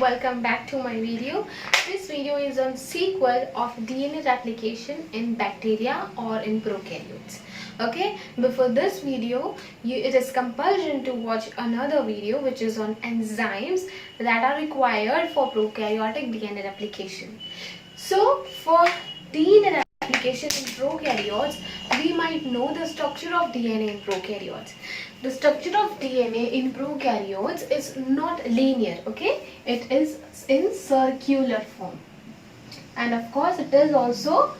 welcome back to my video. This video is on sequel of DNA replication in bacteria or in prokaryotes. Okay, before this video it is compulsion to watch another video which is on enzymes that are required for prokaryotic DNA replication. So for DNA replication in prokaryotes, we might know the structure of DNA in prokaryotes. The structure of DNA in prokaryotes is not linear, okay? It is in circular form. And of course it is also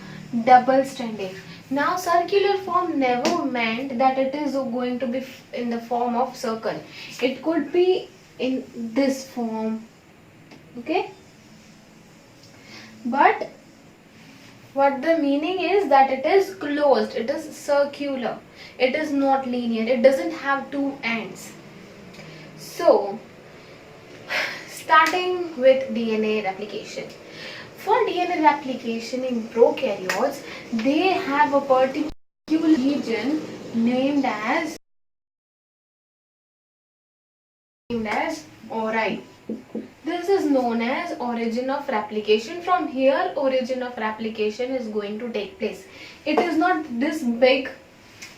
double-stranded. Now circular form never meant that it is going to be in the form of circle. It could be in this form, okay? But what the meaning is that it is closed, it is circular, it is not linear, it doesn't have two ends. So, starting with DNA replication. For DNA replication in prokaryotes, they have a particular region named as ori. This is known as origin of replication. From here, origin of replication is going to take place. It is not this big.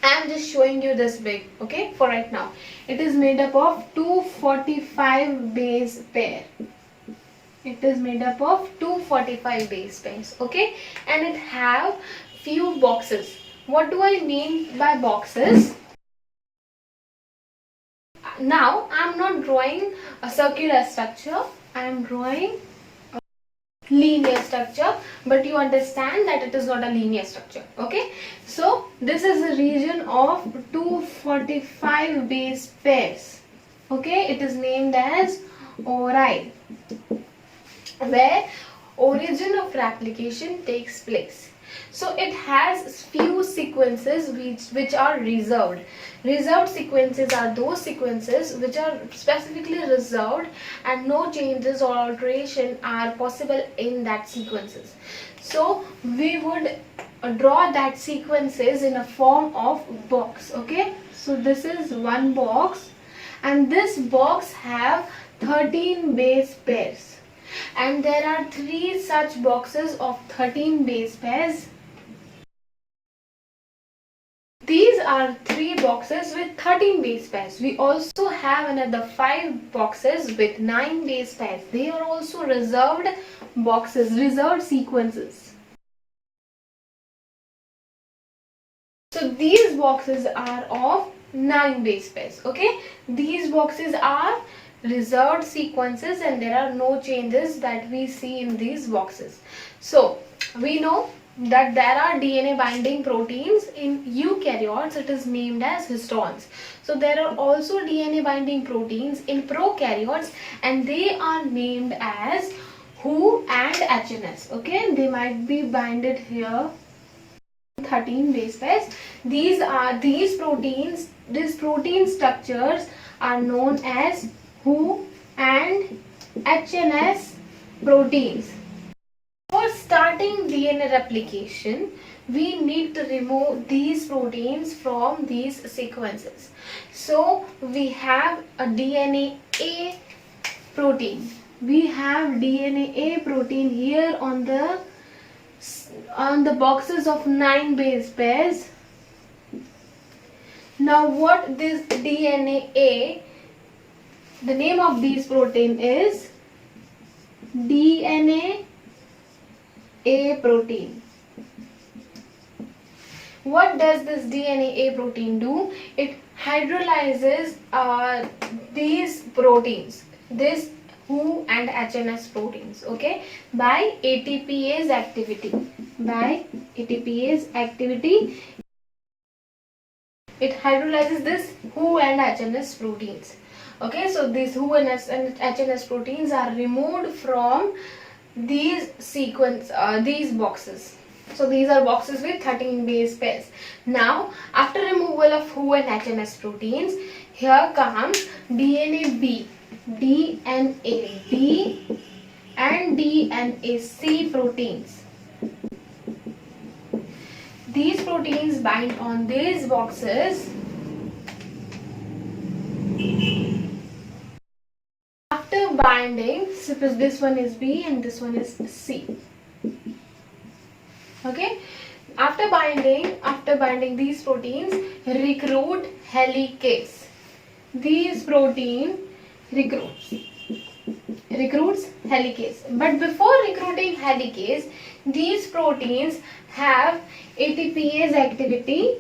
I am just showing you this big, okay, for right now. It is made up of 245 base pair. It is made up of 245 base pairs, okay, and it have few boxes. What do I mean by boxes? Now I am not drawing a circular structure, I am drawing a linear structure, but you understand that it is not a linear structure, okay? So this is a region of 245 base pairs, okay? It is named as ori, where origin of replication takes place. So it has few sequences which are reserved. Reserved sequences are those sequences which are specifically reserved and no changes or alteration are possible in that sequences. So we would draw that sequences in a form of box, okay? So this is one box and this box have 13 base pairs. And there are 3 such boxes of 13 base pairs. These are 3 boxes with 13 base pairs. We also have another 5 boxes with 9 base pairs. They are also reserved boxes, reserved sequences. So these boxes are of 9 base pairs, okay? These boxes are reserved sequences and there are no changes that we see in these boxes. So we know that there are DNA binding proteins in eukaryotes. It is named as histones. So there are also DNA binding proteins in prokaryotes and they are named as Hu and HNS, okay? They might be binded here 13 base pairs. These protein structures are known as Hu and HNS proteins. For starting DNA replication, we need to remove these proteins from these sequences. So we have a DNA A protein. We have DNA A protein here on the boxes of 9 base pairs. Now what this DNA A, the name of this protein is DNA A protein. What does this DNA A protein do? It hydrolyzes these proteins, this Hu and HNS proteins, okay, by ATPase activity. By ATPase activity, it hydrolyzes this Hu and HNS proteins. Okay, so these Hu and HNS proteins are removed from these these boxes. So these are boxes with 13 base pairs. Now, after removal of Hu and HNS proteins, here comes DNA B, DNA B and DNA C proteins. These proteins bind on these boxes. After binding, suppose this one is B and this one is C. Okay, after binding these proteins recruit helicase. These protein recruits helicase, but before recruiting helicase, these proteins have ATPase activity.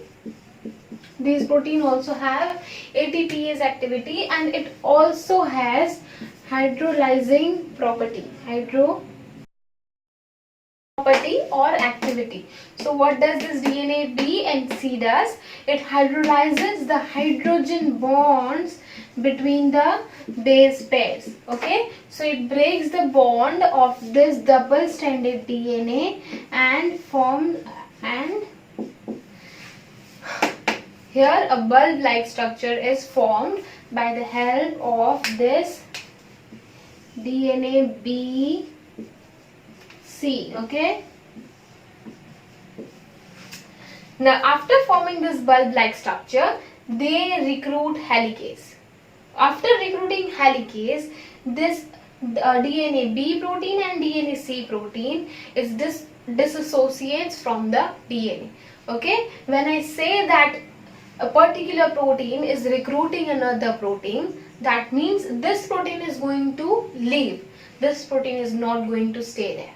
These protein also have ATPase activity, and it also has hydrolyzing property or activity. So what does this DNA B and C does? It hydrolyzes the hydrogen bonds between the base pairs. Okay, so it breaks the bond of this double stranded DNA and here a bulb like structure is formed by the help of this DNA B C. Okay, now after forming this bulb like structure, they recruit helicase. After recruiting helicase, this DNA B protein and DNA C protein is disassociates from the DNA. Okay, when I say that a particular protein is recruiting another protein, that means this protein is going to leave. This protein is not going to stay there.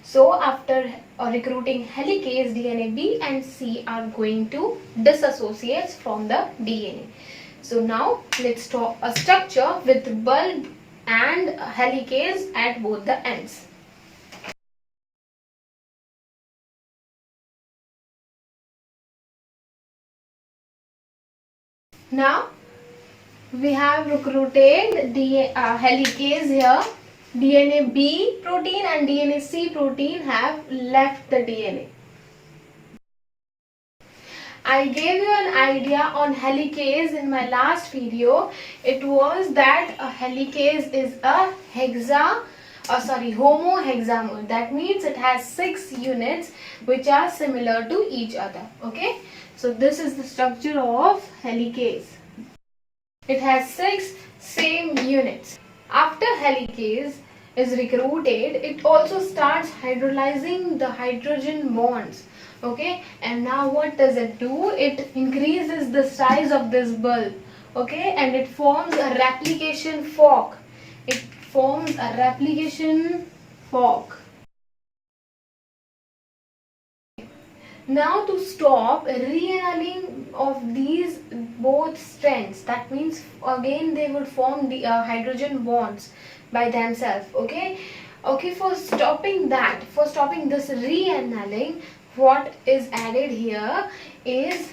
So after recruiting helicase, DNA B and C are going to disassociate from the DNA. So now let's talk a structure with bulb and helicase at both the ends. Now we have recruited the helicase here. DNA B protein and DNA C protein have left the DNA. I gave you an idea on helicase in my last video. It was that a helicase is a homohexamer. That means it has 6 units which are similar to each other. Okay, so this is the structure of helicase. It has 6 same units. After helicase is recruited, it also starts hydrolyzing the hydrogen bonds. Okay, and now what does it do? It increases the size of this bulb. Okay, and it forms a replication fork. Now to stop reannealing of these both strands, that means again they would form the hydrogen bonds by themselves. Okay, for stopping this reannealing, what is added here is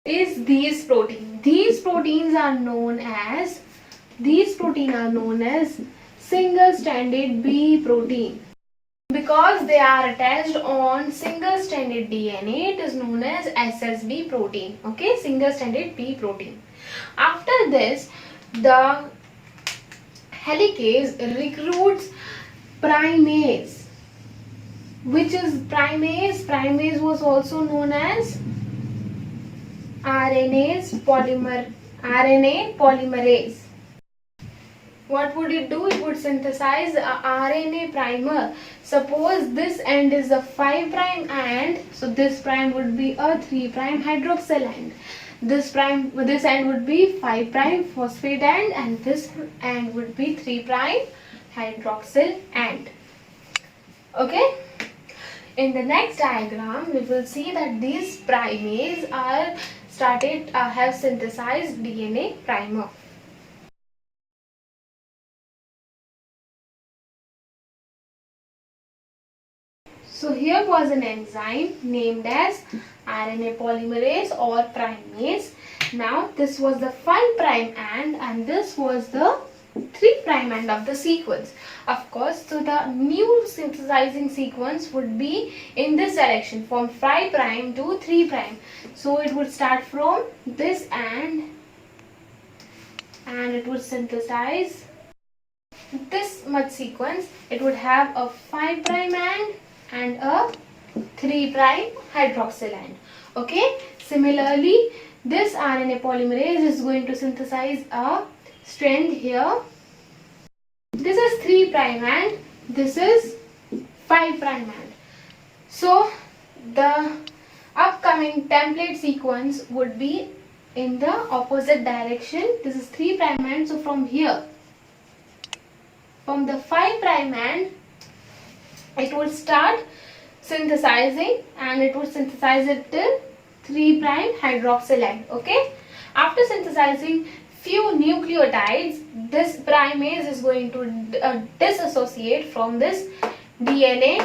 these proteins. These proteins are known as single-stranded B protein. Because they are attached on single-stranded DNA, it is known as SSB protein. Okay, single-stranded B protein. After this, the helicase recruits primase. Which is primase? Primase was also known as RNA polymerase. What would it do? It would synthesize a RNA primer. Suppose this end is a 5' end, so this prime would be a 3' hydroxyl end. This end would be 5' phosphate end, and this end would be 3' hydroxyl end. Okay. In the next diagram, we will see that these primase have synthesized DNA primer. So here was an enzyme named as RNA polymerase or primase. Now this was the 5' end and this was the 3' end of the sequence. Of course, so the new synthesizing sequence would be in this direction, from 5' to 3'. So it would start from this end and it would synthesize this much sequence. It would have a 5' end and a 3' hydroxyl end. Okay, similarly this RNA polymerase is going to synthesize a strand here. this is 3' and this is 5' end. So the upcoming template sequence would be in the opposite direction. This is 3' end. So from here, from the 5' end, it would start synthesizing and it would synthesize it till 3' hydroxyl end. Okay. After synthesizing few nucleotides, this primase is going to disassociate from this DNA,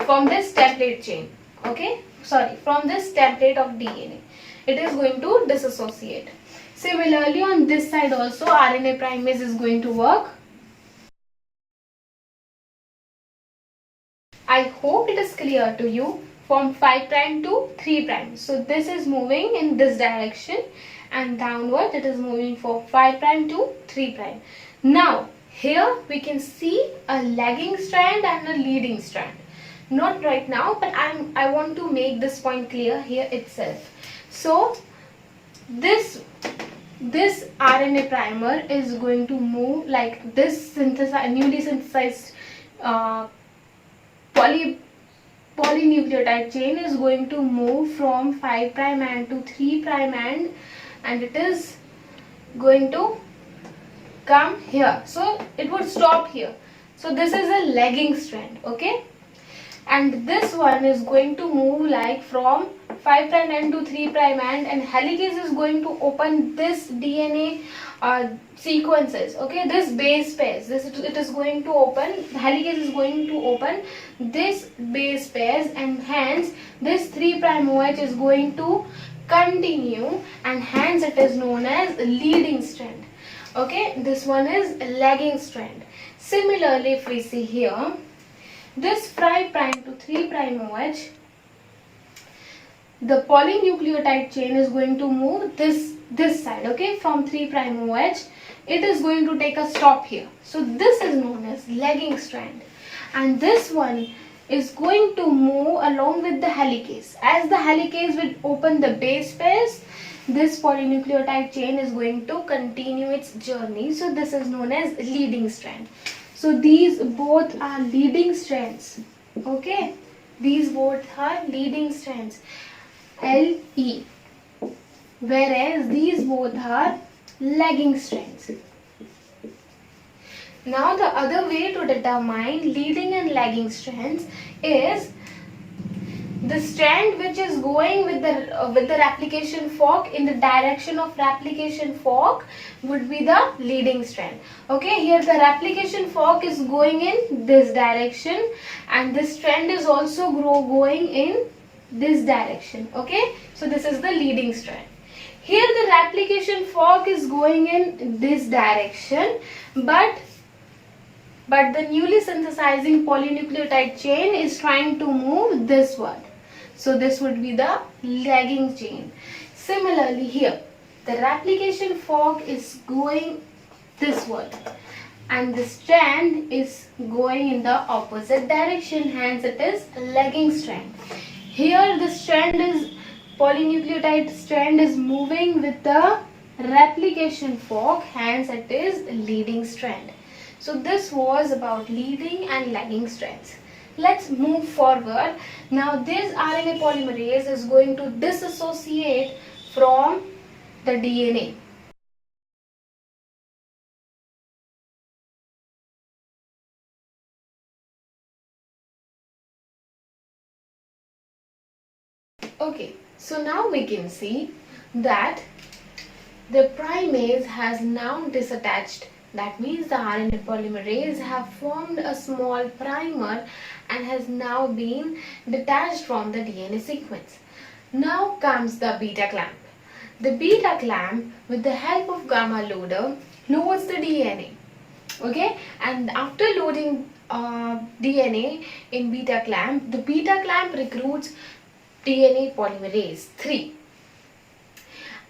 from this template chain. Okay. Sorry, from this template of DNA. It is going to disassociate. Similarly, on this side also RNA primase is going to work. I hope it is clear to you, from 5' to 3'. So this is moving in this direction and downward it is moving from 5' to 3'. Now here we can see a lagging strand and a leading strand. Not right now, but I want to make this point clear here itself. So this RNA primer is going to move like this newly synthesized polynucleotide chain is going to move from 5' end to 3' end, and it is going to come here. So it would stop here. So this is a lagging strand. Okay. And this one is going to move like from 5' end to 3' end, and helicase is going to open this DNA sequences. Okay, this base pairs, it is going to open, helicase is going to open this base pairs, and hence this 3' OH is going to continue, and hence it is known as leading strand. Okay, this one is lagging strand. Similarly, if we see here, this 5' to 3' OH, the polynucleotide chain is going to move this side. Okay, from 3' OH, it is going to take a stop here. So this is known as lagging strand, and this one is going to move along with the helicase. As the helicase will open the base pairs, this polynucleotide chain is going to continue its journey. So this is known as leading strand. So these both are leading strands. Okay, these both are leading strands, LE, whereas these both are lagging strands. Now the other way to determine leading and lagging strands is the strand which is going with the replication fork in the direction of replication fork would be the leading strand. Okay, here the replication fork is going in this direction, and this strand is also going in this direction. Okay, so this is the leading strand. Here the replication fork is going in this direction, but the newly synthesizing polynucleotide chain is trying to move this one. So this would be the lagging chain. Similarly here, the replication fork is going this way, and the strand is going in the opposite direction, hence it is lagging strand. Here the polynucleotide strand is moving with the replication fork, hence it is leading strand. So this was about leading and lagging strands. Let's move forward. Now this RNA polymerase is going to disassociate from the DNA. Okay, so now we can see that the primase has now disattached. That means the RNA polymerase have formed a small primer and has now been detached from the DNA sequence. Now comes the beta clamp. The beta clamp, with the help of gamma loader, loads the DNA. Okay, and after loading DNA in beta clamp, the beta clamp recruits DNA polymerase 3.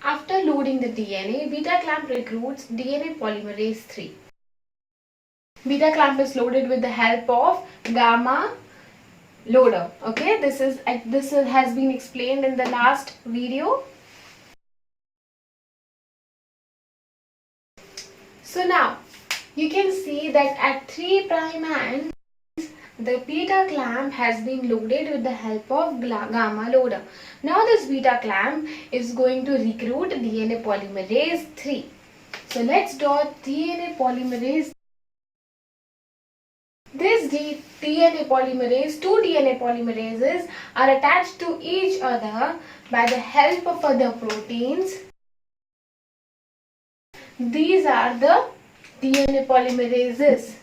After loading the DNA, beta clamp recruits DNA polymerase 3. Beta clamp is loaded with the help of gamma loader. Okay, this has been explained in the last video. So now you can see that at 3' end, the beta clamp has been loaded with the help of gamma loader. Now this beta clamp is going to recruit DNA polymerase 3. So let's dot DNA polymerase. This DNA polymerase, two DNA polymerases are attached to each other by the help of other proteins. These are the DNA polymerases.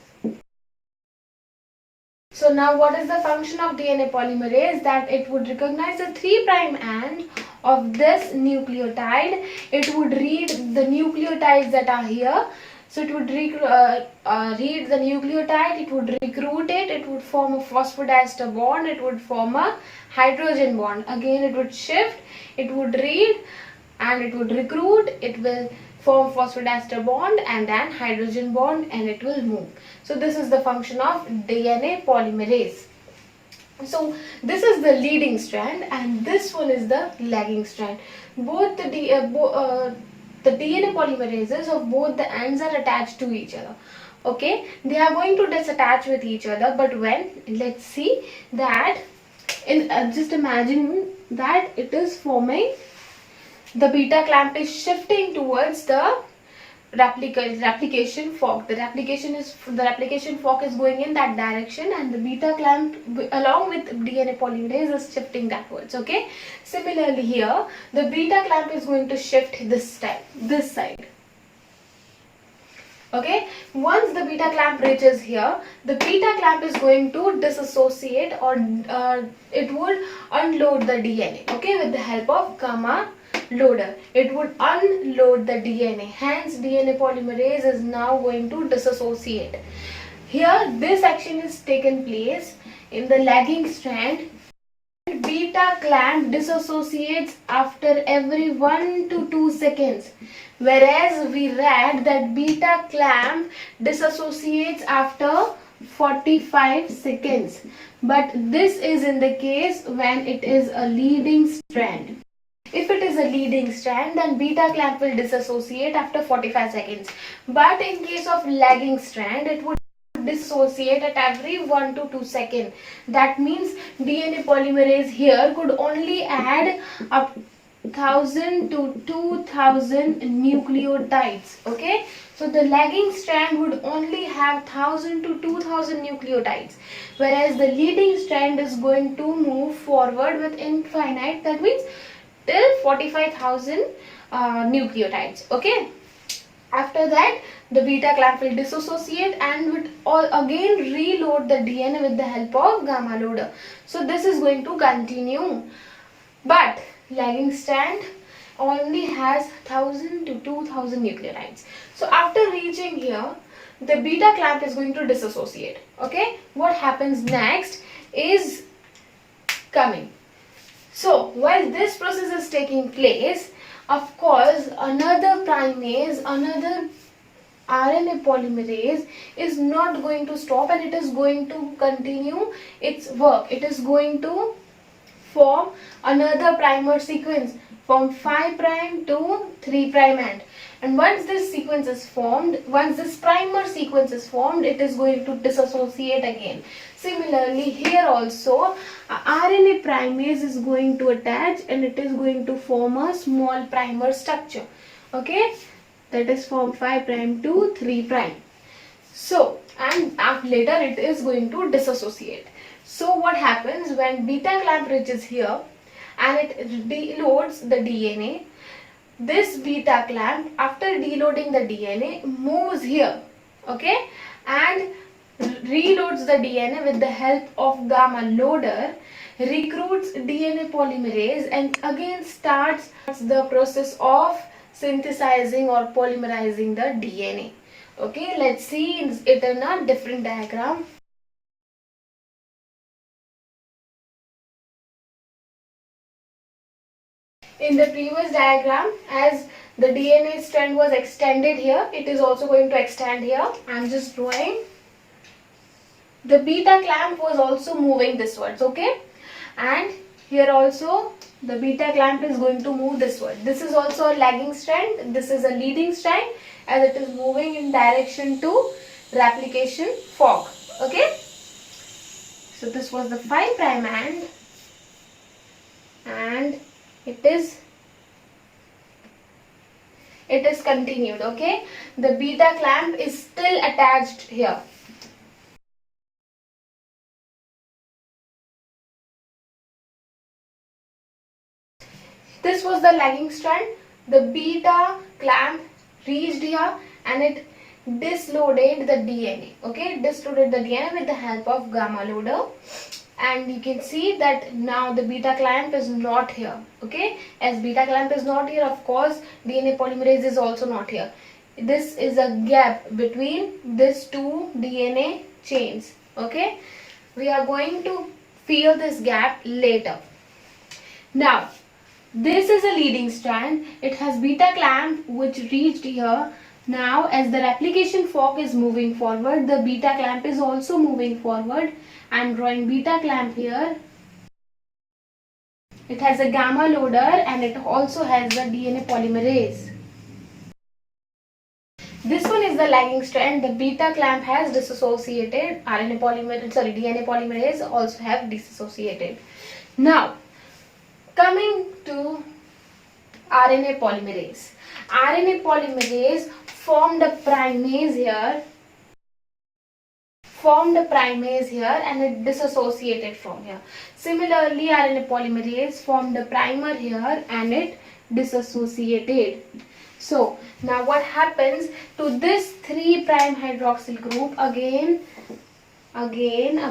So now what is the function of DNA polymerase? That it would recognize the 3' end of this nucleotide. It would read the nucleotides that are here. So it would read the nucleotide, it would recruit it, it would form a phosphodiester bond, it would form a hydrogen bond. Again it would shift, it would read and it would recruit, it will form phosphodiester bond and then hydrogen bond and it will move. So this is the function of DNA polymerase. So this is the leading strand and this one is the lagging strand. Both the DNA polymerases of both the ends are attached to each other. Okay, they are going to disattach with each other, but when, let's see that in just imagine that it is forming, the beta clamp is shifting towards the replication fork. The replication fork is going in that direction and the beta clamp along with DNA polymerase is shifting backwards. Okay, similarly here the beta clamp is going to shift this side. Okay, once the beta clamp reaches here, the beta clamp is going to disassociate or it would unload the DNA, okay, with the help of gamma loader. It would unload the DNA, hence DNA polymerase is now going to disassociate. Here this action is taken place in the lagging strand. Beta clamp disassociates after every 1 to 2 seconds, whereas we read that beta clamp disassociates after 45 seconds. But this is in the case when it is a leading strand. If it is a leading strand, then beta clamp will disassociate after 45 seconds. But in case of lagging strand, it would dissociate at every 1 to 2 seconds. That means DNA polymerase here could only add up 1000 to 2000 nucleotides. Okay, so the lagging strand would only have 1000 to 2000 nucleotides, whereas the leading strand is going to move forward with infinite, that means till 45,000 nucleotides. Okay, after that the beta clamp will dissociate and would again reload the DNA with the help of gamma loader. So this is going to continue, but lagging strand only has 1000 to 2000 nucleotides. So after reaching here, the beta clamp is going to dissociate. Okay, what happens next is coming. So while this process is taking place, of course another primase, another RNA polymerase is not going to stop and it is going to continue its work. It is going to form another primer sequence from 5' to 3' end. And once this sequence is formed, once this primer sequence is formed, it is going to dissociate again. Similarly, here also RNA primase is going to attach and it is going to form a small primer structure. Okay, that is from 5' to 3'. So, and later it is going to dissociate. So what happens when beta clamp reaches here and it deloads the DNA, this beta clamp after deloading the DNA moves here, okay, and reloads the DNA with the help of gamma loader, recruits DNA polymerase and again starts the process of synthesizing or polymerizing the DNA. Okay, let's see it in a different diagram. In the previous diagram, as the DNA strand was extended here, it is also going to extend here. I am just drawing. The beta clamp was also moving this wards, okay, and here also the beta clamp is going to move this word. This is also a lagging strand, this is a leading strand as it is moving in direction to replication fork. Okay, so this was the 5 prime and it is continued. Okay, the beta clamp is still attached here. This was the lagging strand. The beta clamp reached here and it disloaded the DNA. Okay, disloaded the DNA with the help of gamma loader. And you can see that now the beta clamp is not here. Okay, as beta clamp is not here, of course DNA polymerase is also not here. This is a gap between these two DNA chains. Okay, we are going to fill this gap later. Now this is a leading strand. It has beta clamp which reached here. Now as the replication fork is moving forward, the beta clamp is also moving forward. I am drawing beta clamp here. It has a gamma loader and it also has the DNA polymerase. This one is the lagging strand. The beta clamp has dissociated. DNA polymerase also have dissociated. Now coming to RNA polymerase. RNA polymerase formed a primase here and it dissociated from here. Similarly, RNA polymerase formed a primer here and it dissociated. So now what happens to this 3' hydroxyl group? Again a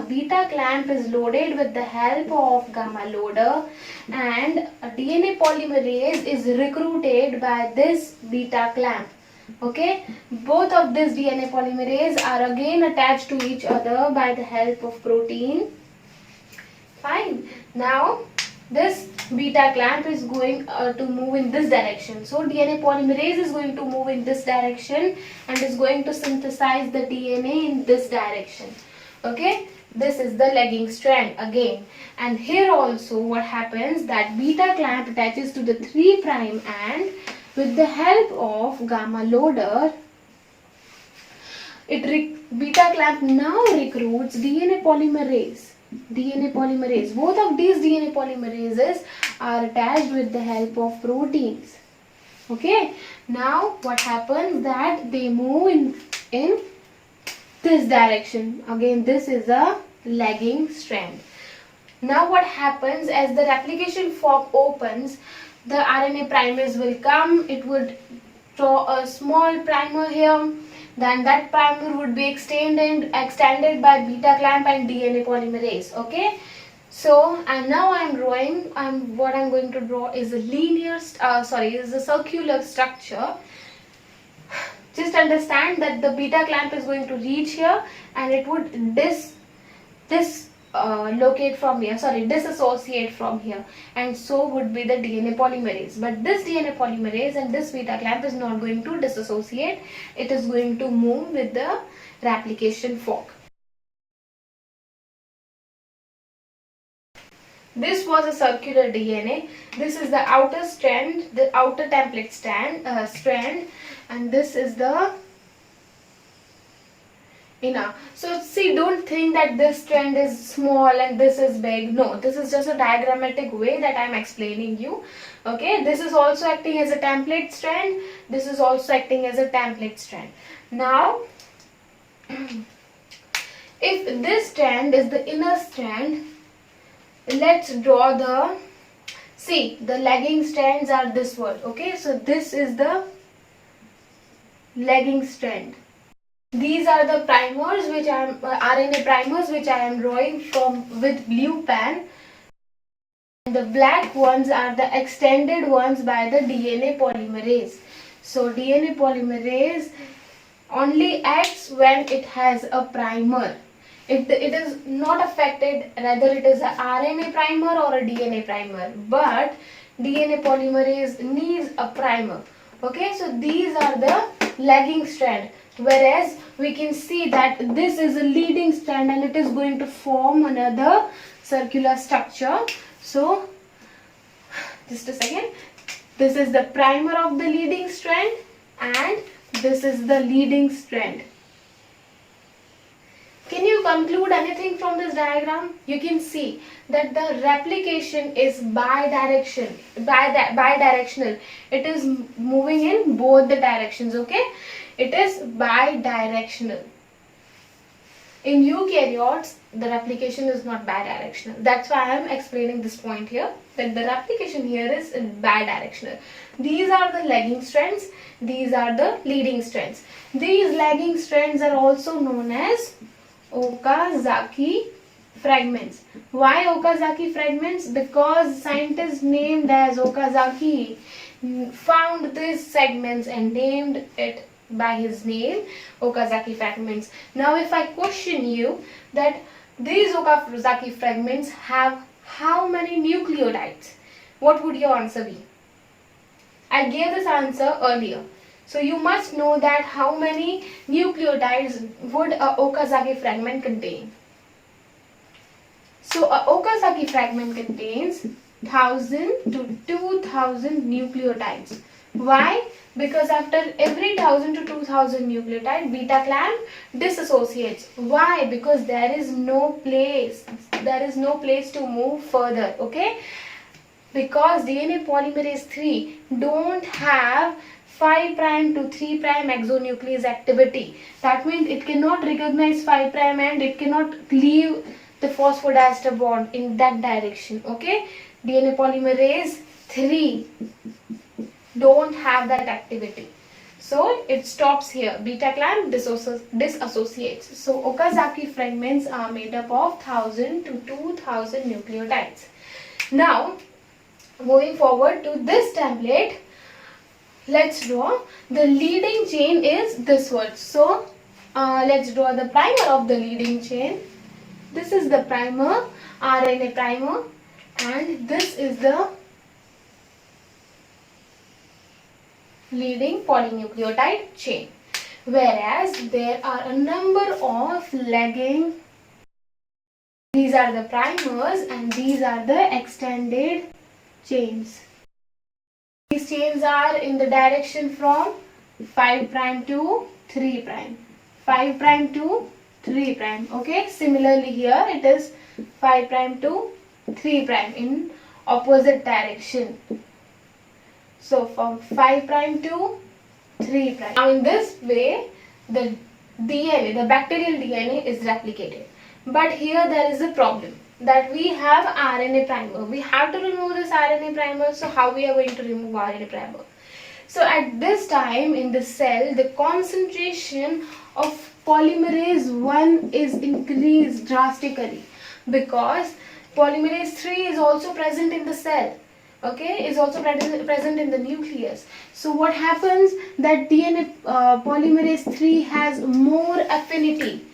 beta clamp is loaded with the help of gamma loader and a DNA polymerase is recruited by this beta clamp. Okay, both of these DNA polymerase are again attached to each other by the help of protein. Fine. Now this beta clamp is going to move in this direction. So DNA polymerase is going to move in this direction and is going to synthesize the DNA in this direction. Okay, this is the lagging strand again. And here also what happens, that beta clamp attaches to the 3' and with the help of gamma loader, beta clamp now recruits DNA polymerase. Both of these DNA polymerases are attached with the help of proteins. Okay, now what happens, that they move in this direction. Again, this is a lagging strand. Now what happens, as the replication fork opens, the RNA primase will come. It would draw a small primer here. Then that primer would be extended by beta clamp and DNA polymerase. Okay, so and now what I'm going to draw is a circular structure. Just understand that the beta clamp is going to reach here and it would dissociate from here, and so would be the DNA polymerase. But this DNA polymerase and this beta clamp is not going to dissociate. It is going to move with the replication fork. This was a circular DNA. This is the outer strand, the outer template strand, and this is the inner. So see, don't think that this strand is small and this is big. No, this is just a diagrammatic way that I am explaining you. Okay, this is also acting as a template strand. This is also acting as a template strand. Now, if this strand is the inner strand, let's draw the lagging strands are this one. Okay, so this is the lagging strand. These are the primers which I am RNA primers which I am drawing with blue pen. And the black ones are the extended ones by the DNA polymerase. So DNA polymerase only acts when it has a primer. If it is not affected, whether it is a RNA primer or a DNA primer, but DNA polymerase needs a primer. Okay, so these are the lagging strand, whereas we can see that this is a leading strand and it is going to form another circular structure. So just a second, this is the primer of the leading strand and this is the leading strand. Can you conclude anything from this diagram? You can see that the replication is bidirectional. It is moving in both the directions, okay? It is bidirectional. In eukaryotes, the replication is not bidirectional. That's why I am explaining this point here, that the replication here is bidirectional. These are the lagging strands, these are the leading strands. These lagging strands are also known as Okazaki fragments. Why Okazaki fragments? Because scientists named as Okazaki found these segments and named it by his name, Okazaki fragments. Now if I question you that these Okazaki fragments have how many nucleotides, what would your answer be? I gave this answer earlier. So you must know that how many nucleotides would a Okazaki fragment contain. So a Okazaki fragment contains 1000 to 2000 nucleotides. Why? Because after every 1000 to 2000 nucleotide, beta clamp dissociates. Why? Because there is no place to move further, okay? Because DNA polymerase 3 don't have 5' to 3' exonuclease activity. That means it cannot recognize 5' and it cannot leave the phosphodiester bond in that direction, okay? DNA polymerase 3 don't have that activity. So it stops here. Beta clamp dissociates. So Okazaki fragments are made up of 1000 to 2000 nucleotides. Now, moving forward to this template, let's draw. The leading chain is this one. So let's draw the primer of the leading chain. This is the primer, RNA primer, and this is the leading polynucleotide chain. Whereas there are a number of lagging. These are the primers and these are the extended chains. These chains are in the direction from 5' to 3'. 5' to 3'. Okay. Similarly here it is 5' to 3' in opposite direction. So from 5' to 3'. Now in this way the DNA, the bacterial DNA is replicated. But here there is a problem that we have RNA primer. We have to remove this RNA primer. So how we are going to remove RNA primer? So at this time in the cell, the concentration of polymerase 1 is increased drastically because polymerase 3 is also present in the cell. Okay, is also present in the nucleus. So what happens that DNA polymerase 3 has more affinity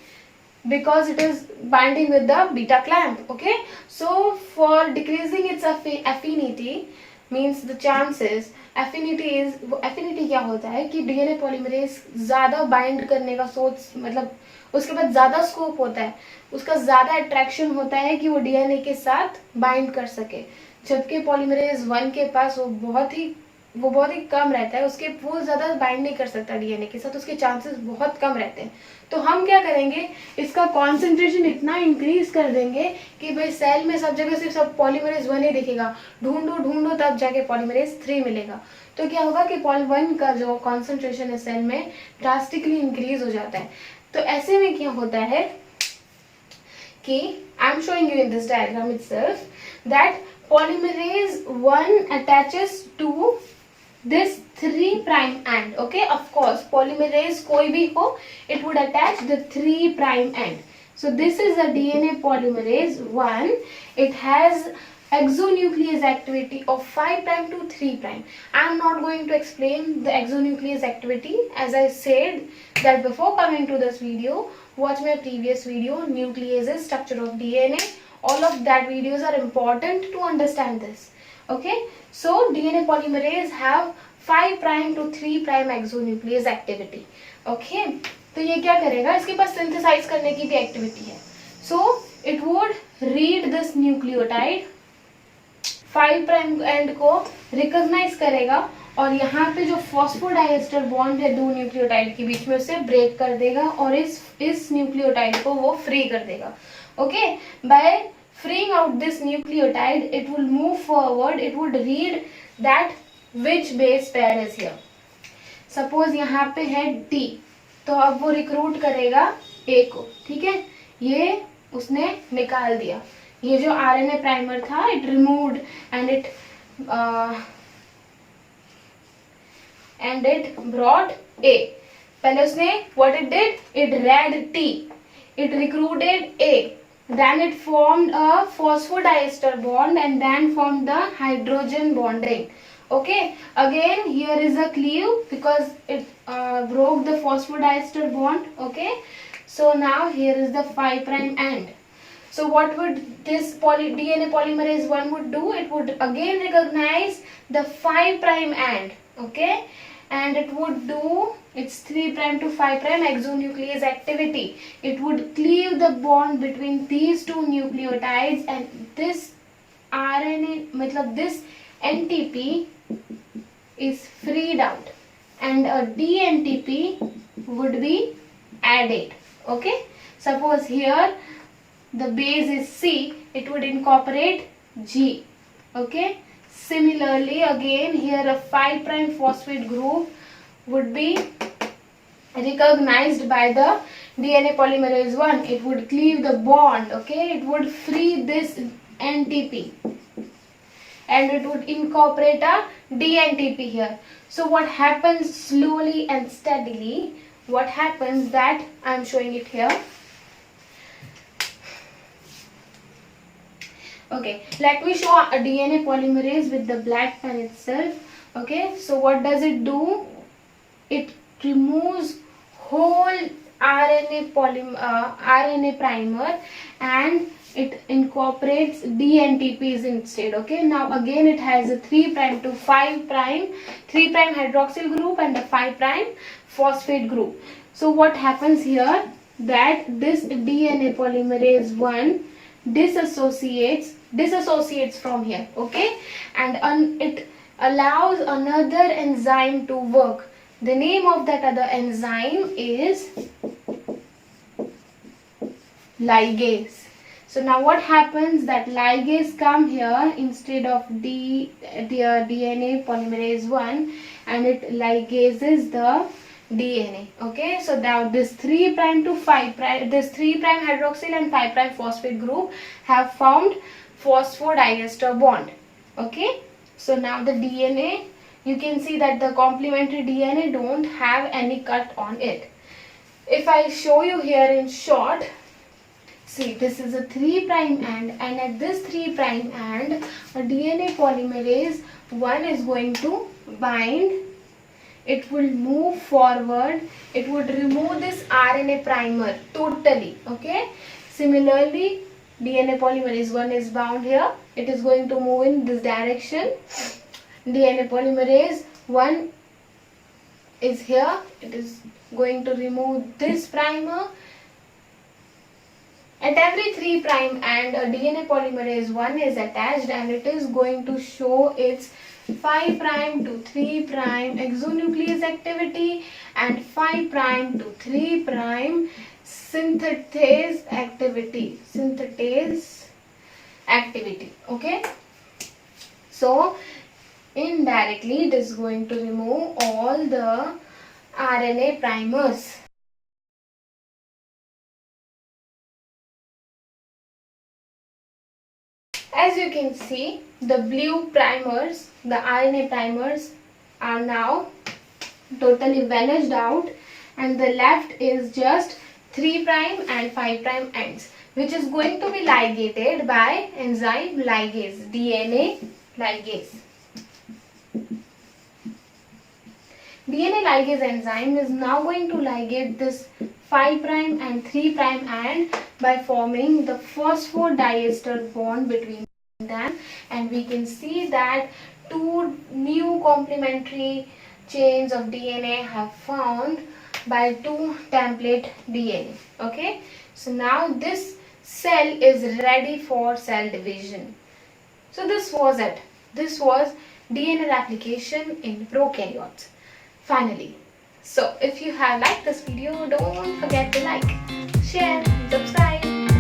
because it is binding with the beta clamp. Okay, so for decreasing its affinity means the chances, affinity क्या होता है कि DNA polymerase ज़्यादा bind करने का सोच, मतलब उसके बाद ज़्यादा स्कोप होता है, उसका ज़्यादा अट्रैक्शन होता है कि वो DNA के साथ बाइंड कर सके, जबकि पॉलीमरेज 1 के पास वो बहुत ही कम रहता है, उसके वो ज़्यादा बाइंड नहीं कर सकता डीएनए के साथ, उसके चांसेस बहुत कम रहते हैं. तो हम क्या करेंगे, इसका कॉन्सेंट्रेशन इतना इंक्रीज कर देंगे कि भाई सेल में सब जगह सिर्फ सब पॉलीमरेज 1 ही दिखेगा, ढूंढो तब जाके पॉलीमरेज 3 मिलेगा. तो क्या होगा कि पॉली 1 का जो कॉन्सेंट्रेशन है सेल में ड्रास्टिकली इंक्रीज हो जाता है. तो ऐसे में क्या होता है कि I am showing you in this diagram itself that polymerase 1 attaches to this 3' end. Okay, of course polymerase कोई भी हो, it would attach the 3' end. So this is a DNA polymerase 1. It has exonuclease activity of 5' to 3'. I am not going to explain the exonuclease activity. As I said that before coming to this video, watch my previous video, nucleases, structure of DNA. All of that videos are important to understand this. Okay, so DNA polymerase have 5' to 3' exonuclease activity. Okay, तो ये क्या करेगा, इसके पास synthesize करने की भी activity है. So it would read this nucleotide, 5' end को recognize करेगा और यहाँ पे जो फॉस्फोडाइएस्टर बॉन्ड है दो न्यूक्लियोटाइड के बीच में उसे ब्रेक कर देगा और इस न्यूक्लियोटाइड को वो फ्री कर देगा. Okay, by freeing out this nucleotide it will move forward, it would read that which base pair is here. Suppose यहाँ पे है D, तो अब वो रिक्रूट करेगा A को. ठीक है, ये उसने निकाल दिया. ये जो RNA प्राइमर था it removed and it brought A. पहले उसने what it did, it read T, it recruited A, then it formed a phosphodiester bond and then formed the hydrogen bonding. Okay, again here is a cleave because it broke the phosphodiester bond. Okay, so now here is the 5' end. So what would this DNA polymerase 1 would do? It would again recognize the 5' end. Okay, and it would do its 3' to 5' exonuclease activity. It would cleave the bond between these two nucleotides and this RNA, matlab this NTP is freed out and a DNTP would be added. Okay, suppose here the base is C, it would incorporate G. Okay, similarly again here a 5' phosphate group would be recognized by the DNA polymerase 1. It would cleave the bond. Okay, it would free this NTP and it would incorporate a DNTP here. So what happens slowly and steadily, what happens that I am showing it here. Okay, let me show a DNA polymerase with the black pen itself. Okay, so what does it do? It removes whole RNA primer and it incorporates DNTPs instead. Okay, now again it has a 3' to 5', 3' hydroxyl group and a 5' phosphate group. So what happens here, that this DNA polymerase 1 disassociates from here. Okay, and it allows another enzyme to work. The name of that other enzyme is ligase. So now what happens, that ligase come here instead of the DNA polymerase 1 and it ligases the DNA. Okay, so now this 3' to 5', this 3' hydroxyl and 5' phosphate group have formed phosphodiester bond. Okay, so now the DNA, you can see that the complementary DNA don't have any cut on it. If I show you here in short, see this is a 3' end and at this 3' end a DNA polymerase 1 is going to bind. It will move forward, it would remove this RNA primer totally. Okay, similarly DNA polymerase 1 is bound here, it is going to move in this direction. DNA polymerase 1 is here, it is going to remove this primer. At every 3' and a DNA polymerase 1 is attached and it is going to show its 5' to 3' exonuclease activity and 5' to 3' synthetase activity. Okay, so indirectly it is going to remove all the RNA primers. As you can see, the blue primers, the RNA primers are now totally vanished out and the left is just 3' and 5' ends, which is going to be ligated by enzyme ligase, DNA ligase. DNA ligase enzyme is now going to ligate this 5' and 3' end by forming the phosphodiester bond between them, and we can see that two new complementary chains of DNA have formed by two template DNA. Okay, so now this cell is ready for cell division. So this was it. This was DNA replication in prokaryotes. Finally, so if you have liked this video, don't forget to like, share, and subscribe.